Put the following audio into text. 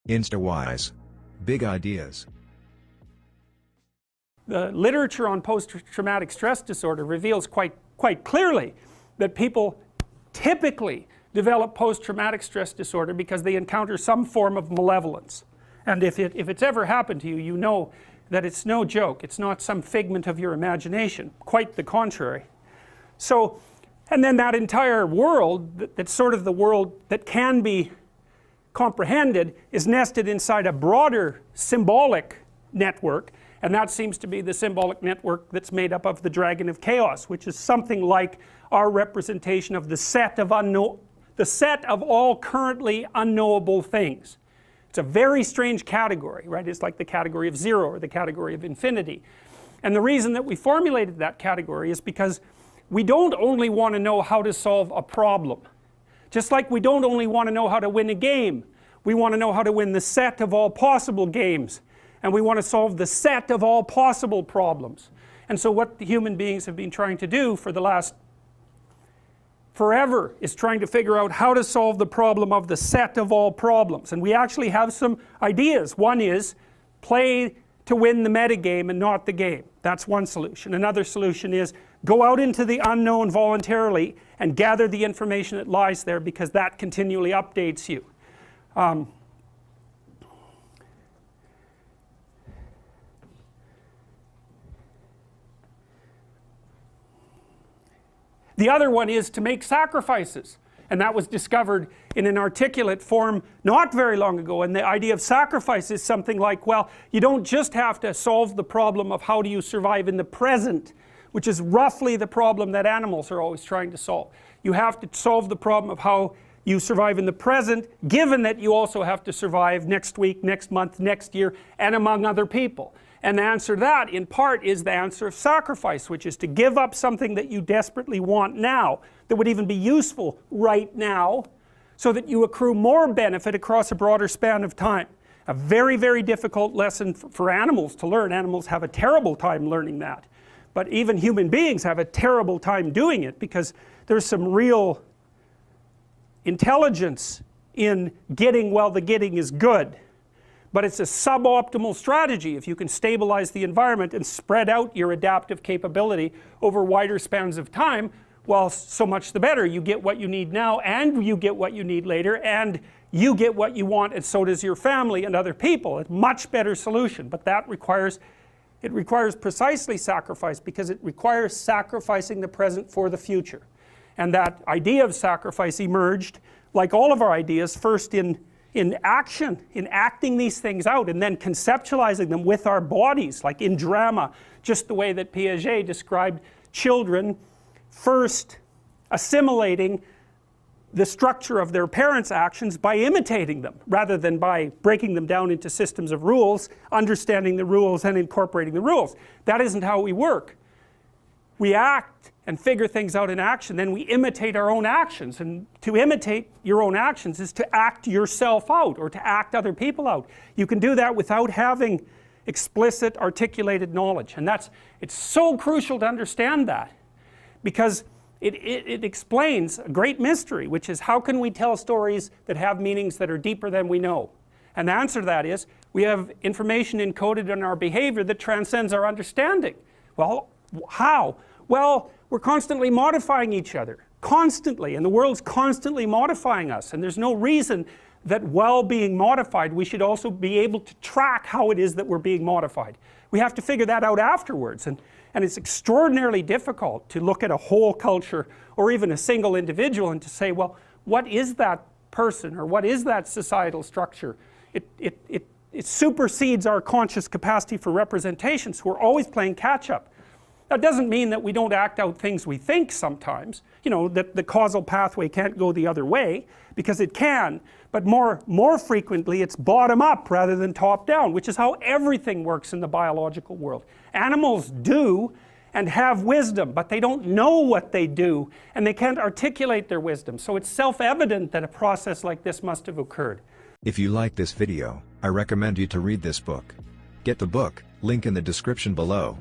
Instawise. Big ideas. The literature on post-traumatic stress disorder reveals quite clearly that people typically develop post-traumatic stress disorder because they encounter some form of malevolence. And if it's ever happened to you, you know that it's no joke. It's not some figment of your imagination. Quite the contrary. So, and then that entire world, that's sort of the world that can be comprehended, is nested inside a broader symbolic network, and that seems to be the symbolic network that's made up of the Dragon of Chaos, which is something like our representation of the set of all currently unknowable things. It's a very strange category, right? It's like the category of zero or the category of infinity. And the reason that we formulated that category is because we don't only want to know how to solve a problem. Just like we don't only want to know how to win a game, we want to know how to win the set of all possible games, and we want to solve the set of all possible problems. And so what the human beings have been trying to do for the last forever is trying to figure out how to solve the problem of the set of all problems. And we actually have some ideas. One is play to win the metagame and not the game. That's one solution. Another solution is go out into the unknown voluntarily and gather the information that lies there, because that continually updates you. The other one is to make sacrifices, and that was discovered in an articulate form not very long ago. And the idea of sacrifice is something like, well, you don't just have to solve the problem of how do you survive in the present, which is roughly the problem that animals are always trying to solve. You have to solve the problem of how you survive in the present, given that you also have to survive next week, next month, next year, and among other people. And the answer to that, in part, is the answer of sacrifice, which is to give up something that you desperately want now, that would even be useful right now, so that you accrue more benefit across a broader span of time. A very, very difficult lesson for animals to learn. Animals have a terrible time learning that. But even human beings have a terrible time doing it, because there's some real intelligence in getting while the getting is good. But it's a suboptimal strategy if you can stabilize the environment and spread out your adaptive capability over wider spans of time. Well, so much the better. You get what you need now, and you get what you need later, and you get what you want, and so does your family and other people. It's a much better solution, but that requires precisely sacrifice, because it requires sacrificing the present for the future. And that idea of sacrifice emerged, like all of our ideas, first in action, in acting these things out, and then conceptualizing them with our bodies, like in drama, just the way that Piaget described children first assimilating the structure of their parents' actions by imitating them, rather than by breaking them down into systems of rules, understanding the rules and incorporating the rules. That isn't how we work. We act and figure things out in action, then we imitate our own actions. And to imitate your own actions is to act yourself out, or to act other people out. You can do that without having explicit articulated knowledge, and it's so crucial to understand that, because it explains a great mystery, which is, how can we tell stories that have meanings that are deeper than we know? And the answer to that is, we have information encoded in our behavior that transcends our understanding. Well, how? Well, we're constantly modifying each other, constantly, and the world's constantly modifying us, and there's no reason that while being modified we should also be able to track how it is that we're being modified. We have to figure that out afterwards, and it's extraordinarily difficult to look at a whole culture or even a single individual and to say, well, what is that person, or what is that societal structure? It supersedes our conscious capacity for representation, so we're always playing catch-up. That doesn't mean that we don't act out things we think sometimes, you know, that the causal pathway can't go the other way, because it can, but more frequently it's bottom up rather than top down, which is how everything works in the biological world. Animals do and have wisdom, but they don't know what they do, and they can't articulate their wisdom, so it's self-evident that a process like this must have occurred. If you like this video, I recommend you to read this book. Get the book, link in the description below.